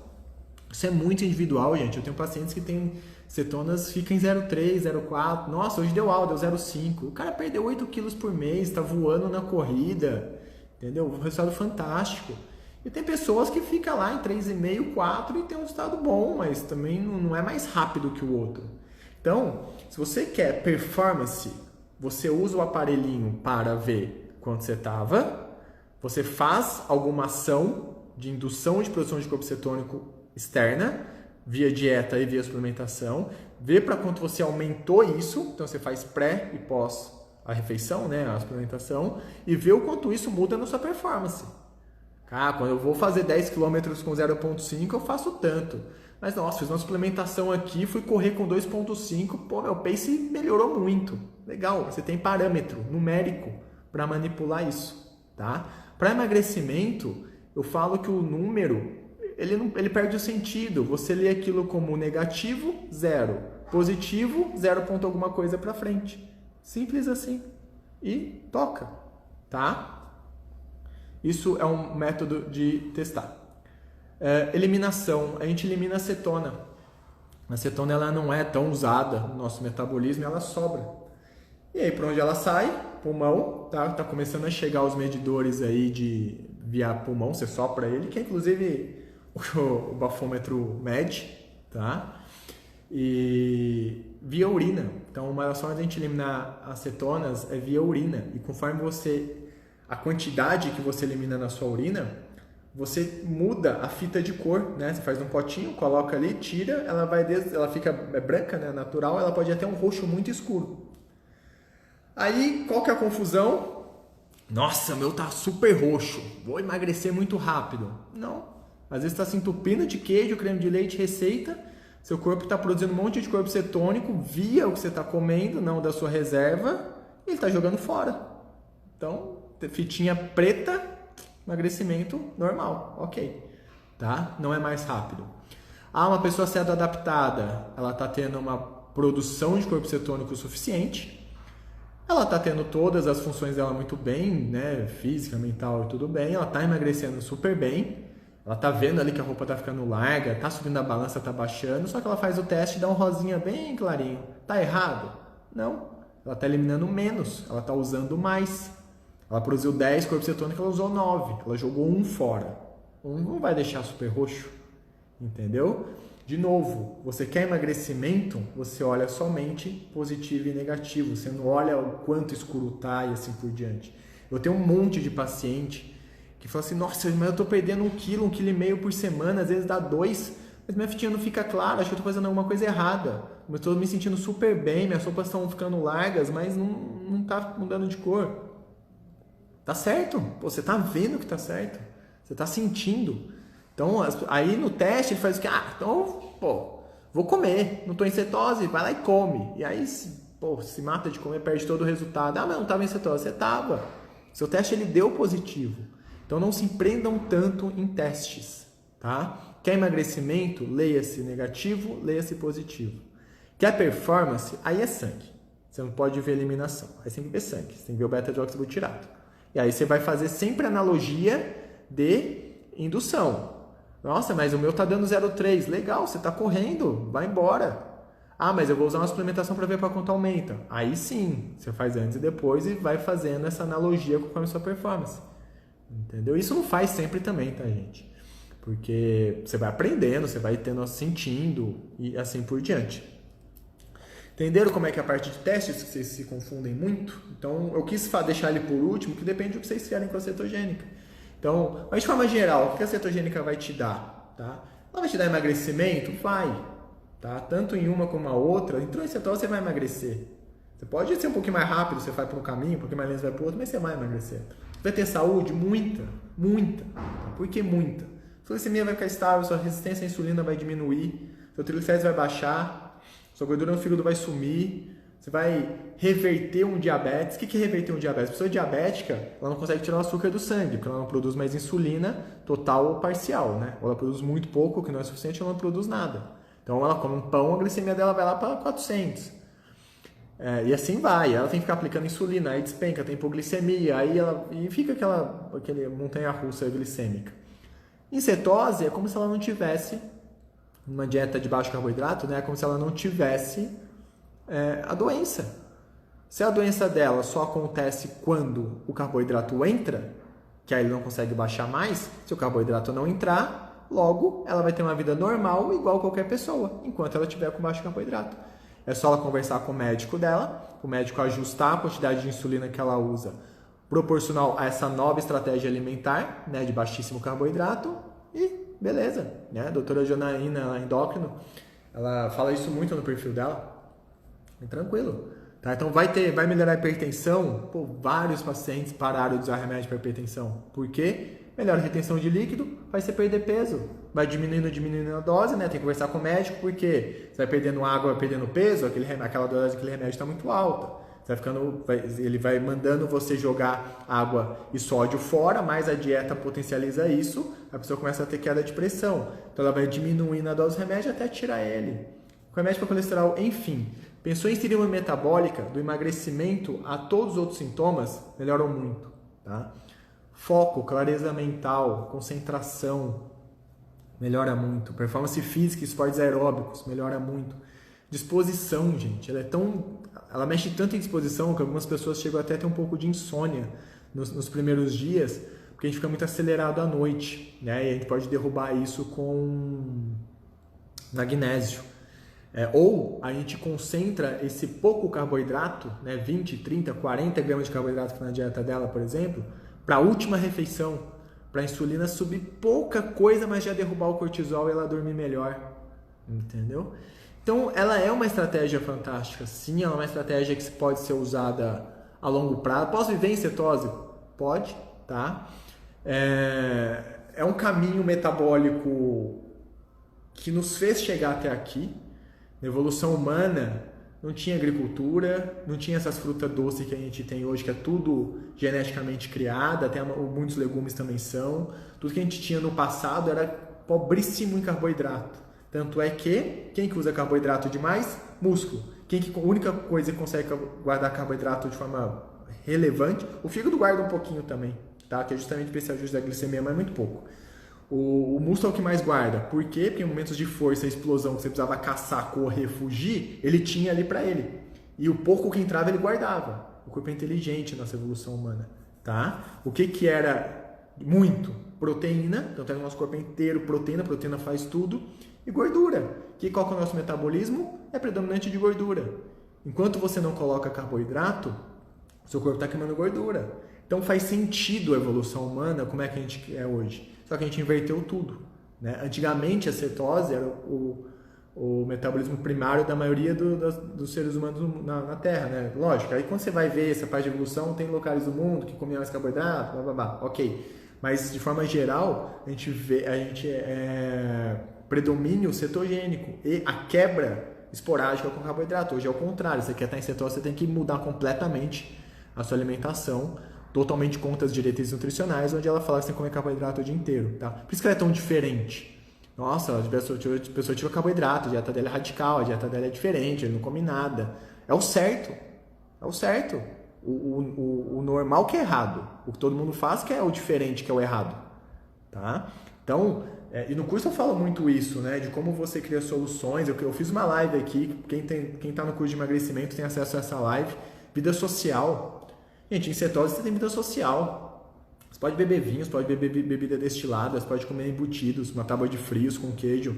Speaker 1: Isso é muito individual, gente. Eu tenho pacientes que têm cetonas, ficam em 0,3, 0,4. Nossa, hoje deu aula, deu 0,5. O cara perdeu 8 quilos por mês, está voando na corrida. Entendeu? Um resultado fantástico. E tem pessoas que ficam lá em 3,5, 4 e tem um resultado bom, mas também não é mais rápido que o outro. Então, se você quer performance, você usa o aparelhinho para ver quanto você estava, você faz alguma ação de indução de produção de corpo cetônico externa, via dieta e via suplementação, vê para quanto você aumentou isso, então você faz pré e pós a refeição, né, a suplementação, e vê o quanto isso muda na sua performance. Quando eu vou fazer 10 km com 0,5, eu faço tanto. Mas, nossa, fiz uma suplementação aqui, fui correr com 2,5, pô, meu pace melhorou muito. Legal, você tem parâmetro numérico para manipular isso, tá? Para emagrecimento, eu falo que o número, ele perde o sentido. Você lê aquilo como negativo, 0. Positivo, 0 ponto alguma coisa para frente. Simples assim. E toca, tá? Isso é um método de testar. Eliminação. A gente elimina a acetona. A acetona ela não é tão usada no nosso metabolismo e ela sobra. E aí, para onde ela sai? Pulmão. Tá começando a chegar os medidores aí via pulmão. Você sopra ele, que é inclusive o bafômetro mede. Tá? E via urina. Então, uma das formas de a gente eliminar acetonas é via urina. E conforme a quantidade que você elimina na sua urina, você muda a fita de cor, né? Você faz um potinho, coloca ali, tira, ela fica branca, né? Natural, ela pode ir até um roxo muito escuro. Aí, qual que é a confusão? Nossa, meu tá super roxo, vou emagrecer muito rápido. Não, às vezes está se entupindo de queijo, creme de leite, receita, seu corpo está produzindo um monte de corpo cetônico via o que você está comendo, não da sua reserva, e ele está jogando fora. Então, fitinha preta, emagrecimento normal, ok, tá? Não é mais rápido. Uma pessoa sendo adaptada, ela está tendo uma produção de corpo cetônico suficiente, ela está tendo todas as funções dela muito bem, né? Física, mental e tudo bem, ela está emagrecendo super bem, ela está vendo ali que a roupa está ficando larga, está subindo a balança, está baixando, só que ela faz o teste e dá um rosinha bem clarinho. Tá errado? Não, ela está eliminando menos, ela está usando mais. Ela produziu 10 corpos cetônicos, ela usou 9. Ela jogou 1 fora. 1 não vai deixar super roxo. Entendeu? De novo, você quer emagrecimento, você olha somente positivo e negativo. Você não olha o quanto escuro tá e assim por diante. Eu tenho um monte de paciente que fala assim, nossa, mas eu estou perdendo 1 quilo, 1,5 quilo por semana, às vezes dá 2, mas minha fitinha não fica clara, acho que eu estou fazendo alguma coisa errada. Eu estou me sentindo super bem, minhas roupas estão ficando largas, mas não está mudando de cor. Tá certo, você tá vendo que tá certo, você tá sentindo. Então, aí no teste ele faz o que? Então, vou comer, não tô em cetose, vai lá e come. E aí, se mata de comer, perde todo o resultado. Mas não tava em cetose, você tava. Seu teste ele deu positivo. Então, não se prendam tanto em testes, tá? Quer emagrecimento? Leia-se negativo, leia-se positivo. Quer performance? Aí é sangue. Você não pode ver eliminação. Aí você tem que ver sangue, você tem que ver o beta-hidroxibutirado. E aí você vai fazer sempre analogia de indução. Nossa, mas o meu tá dando 0,3. Legal, você tá correndo, vai embora. Ah, mas eu vou usar uma suplementação para ver para quanto aumenta. Aí sim, você faz antes e depois e vai fazendo essa analogia conforme a sua performance. Entendeu? Isso não faz sempre também, tá, gente? Porque você vai aprendendo, você vai tendo, sentindo e assim por diante. Entenderam como é que é a parte de testes, que vocês se confundem muito? Então, eu quis deixar ele por último, que depende do que vocês querem com a cetogênica. Então, mas de forma geral, o que a cetogênica vai te dar? Tá? Ela vai te dar emagrecimento? Vai. Tá? Tanto em uma como a outra, entrou em cetose, você vai emagrecer. Você pode ser um pouquinho mais rápido, você vai para um caminho, um pouquinho mais lento, você vai para o outro, mas você vai emagrecer. Vai ter saúde? Muita, muita. Por que muita? Sua glicemia vai ficar estável, sua resistência à insulina vai diminuir, seu triglicérides vai baixar, sua gordura no fígado vai sumir, você vai reverter um diabetes. O que é reverter um diabetes? A pessoa diabética, ela não consegue tirar o açúcar do sangue, porque ela não produz mais insulina total ou parcial, né? Ou ela produz muito pouco, que não é suficiente, ela não produz nada. Então ela come um pão, a glicemia dela vai lá para 400. E assim vai, ela tem que ficar aplicando insulina, aí despenca, tem hipoglicemia, e fica aquele montanha-russa glicêmica. Em cetose é como se ela não tivesse uma dieta de baixo carboidrato, né? É como se ela não tivesse a doença. Se a doença dela só acontece quando o carboidrato entra, que aí ele não consegue baixar mais, se o carboidrato não entrar, logo ela vai ter uma vida normal igual qualquer pessoa, enquanto ela estiver com baixo carboidrato. É só ela conversar com o médico dela, o médico ajustar a quantidade de insulina que ela usa proporcional a essa nova estratégia alimentar, né, de baixíssimo carboidrato, e beleza, né? A doutora Janaína, endócrino, ela fala isso muito no perfil dela. É tranquilo. Tá? Então vai melhorar a hipertensão. Pô, vários pacientes pararam de usar remédio para hipertensão. Por quê? Melhora a retenção de líquido, vai você perder peso. Vai diminuindo a dose, né? Tem que conversar com o médico, porque você vai perdendo água, vai perdendo peso, aquela dose daquele remédio está muito alta. Ele vai mandando você jogar água e sódio fora, mas a dieta potencializa isso, a pessoa começa a ter queda de pressão. Então ela vai diminuindo a dose do remédio até tirar ele. O remédio para colesterol, enfim. Pensou em inserir uma metabólica do emagrecimento a todos os outros sintomas, melhoram muito. Tá? Foco, clareza mental, concentração, melhora muito. Performance física, esportes aeróbicos, melhora muito. Disposição, gente, ela mexe tanto em disposição que algumas pessoas chegam até a ter um pouco de insônia nos primeiros dias, porque a gente fica muito acelerado à noite, né? E a gente pode derrubar isso com magnésio. Ou a gente concentra esse pouco carboidrato, né, 20, 30, 40 gramas de carboidrato na dieta dela, por exemplo, para a última refeição, para a insulina subir pouca coisa, mas já derrubar o cortisol e ela dormir melhor, entendeu? Então, ela é uma estratégia fantástica, sim, ela é uma estratégia que pode ser usada a longo prazo. Posso viver em cetose? Pode, tá? É um caminho metabólico que nos fez chegar até aqui. Na evolução humana, não tinha agricultura, não tinha essas frutas doces que a gente tem hoje, que é tudo geneticamente criado, até muitos legumes também são. Tudo que a gente tinha no passado era pobríssimo em carboidrato. Tanto é que, quem que usa carboidrato demais? Músculo. A única coisa que consegue guardar carboidrato de forma relevante, o fígado guarda um pouquinho também, tá? Que é justamente para esse ajuste da glicemia, mas muito pouco. O músculo é o que mais guarda. Por quê? Porque em momentos de força e explosão que você precisava caçar, correr, fugir, ele tinha ali para ele. E o pouco que entrava, ele guardava. O corpo é inteligente na nossa evolução humana, tá? O que era muito? Proteína. Então tem o nosso corpo inteiro, proteína faz tudo. E gordura. Qual que é o nosso metabolismo? É predominante de gordura. Enquanto você não coloca carboidrato, o seu corpo está queimando gordura. Então faz sentido a evolução humana como é que a gente é hoje. Só que a gente inverteu tudo, né? Antigamente a cetose era o metabolismo primário da maioria dos seres humanos na Terra, né? Lógico, aí quando você vai ver essa parte de evolução, tem locais do mundo que comiam mais carboidrato, blá blá blá, ok. Mas de forma geral, a gente predomínio cetogênico e a quebra esporádica com carboidrato. Hoje é o contrário, você quer estar em cetose, você tem que mudar completamente a sua alimentação, totalmente contra as diretrizes nutricionais, onde ela fala que você tem que comer carboidrato o dia inteiro, tá? Por isso que ela é tão diferente. Nossa, a pessoa tira carboidrato, a dieta dela é radical, a dieta dela é diferente, ele não come nada. É o certo, É o certo. O normal que é errado. O que todo mundo faz que é o diferente, que é o errado. Tá? Então, e no curso eu falo muito isso, né? De como você cria soluções. Eu fiz uma live aqui, quem tá no curso de emagrecimento tem acesso a essa live. Vida social. Gente, em cetose você tem vida social. Você pode beber vinhos, pode beber bebida destilada, você pode comer embutidos, uma tábua de frios com queijo.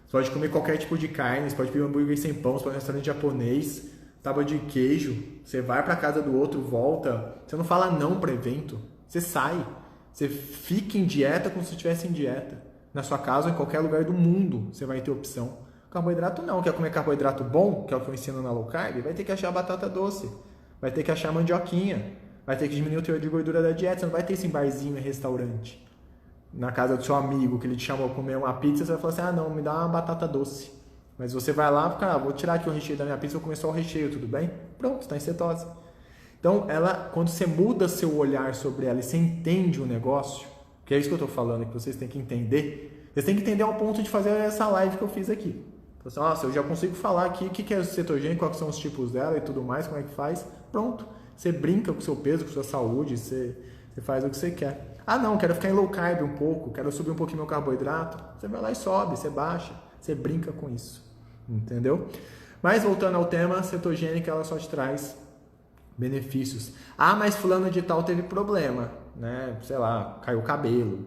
Speaker 1: Você pode comer qualquer tipo de carne, você pode pedir um hambúrguer sem pão, você pode ir no restaurante japonês, tábua de queijo. Você vai para casa do outro, volta. Você não fala não para evento. Você sai. Você fica em dieta como se estivesse em dieta. Na sua casa ou em qualquer lugar do mundo você vai ter opção. Carboidrato não. Quer comer carboidrato bom, que é o que eu ensino na low carb, vai ter que achar batata doce. Vai ter que achar mandioquinha. Vai ter que diminuir o teor de gordura da dieta. Você não vai ter esse em barzinho e restaurante. Na casa do seu amigo, que ele te chamou para comer uma pizza, você vai falar assim, ah não, me dá uma batata doce. Mas você vai lá, cara, vou tirar aqui o recheio da minha pizza, vou comer só o recheio, tudo bem? Pronto, está em cetose. Então, quando você muda seu olhar sobre ela e você entende o negócio, que é isso que eu estou falando, que vocês têm que entender, vocês têm que entender ao ponto de fazer essa live que eu fiz aqui. Então, assim, nossa, eu já consigo falar aqui o que é cetogênico, quais são os tipos dela e tudo mais, como é que faz. Pronto, você brinca com o seu peso, com a sua saúde, você faz o que você quer. Ah não, quero ficar em low carb um pouco, quero subir um pouquinho meu carboidrato. Você vai lá e sobe, você baixa, você brinca com isso. Entendeu? Mas voltando ao tema, cetogênica ela só te traz benefícios. Ah, mas fulano de tal teve problema, né? Sei lá, caiu o cabelo.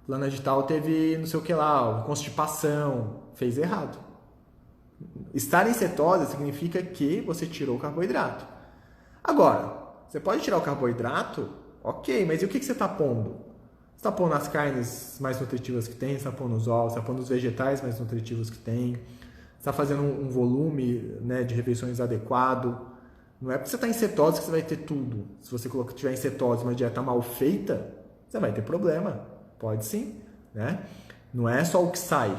Speaker 1: Fulano de tal teve não sei o que lá, constipação, fez errado. Estar em cetose significa que você tirou o carboidrato. Agora, você pode tirar o carboidrato, ok, mas e o que você está pondo? Você está pondo as carnes mais nutritivas que tem, você está pondo os ovos, você está pondo os vegetais mais nutritivos que tem, você está fazendo um volume, né, de refeições adequado. Não é porque você está em cetose que você vai ter tudo. Se você estiver em cetose, uma dieta mal feita, você vai ter problema. Pode sim, né? Não é só o que sai.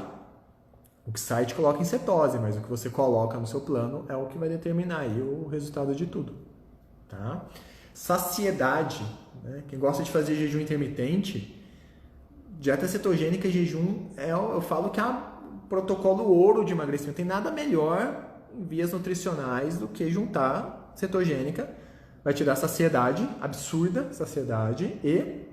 Speaker 1: O que sai te coloca em cetose, mas o que você coloca no seu plano é o que vai determinar aí o resultado de tudo. Tá? Saciedade, né? Quem gosta de fazer jejum intermitente, dieta cetogênica e jejum, eu falo que é o protocolo ouro de emagrecimento. Tem nada melhor em vias nutricionais do que juntar cetogênica, vai te dar saciedade, absurda saciedade, e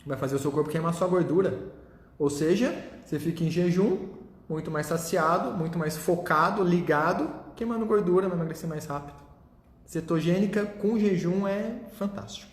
Speaker 1: vai fazer o seu corpo queimar sua gordura. Ou seja, você fica em jejum, muito mais saciado, muito mais focado, ligado, queimando gordura, vai emagrecer mais rápido. Cetogênica com jejum é fantástico.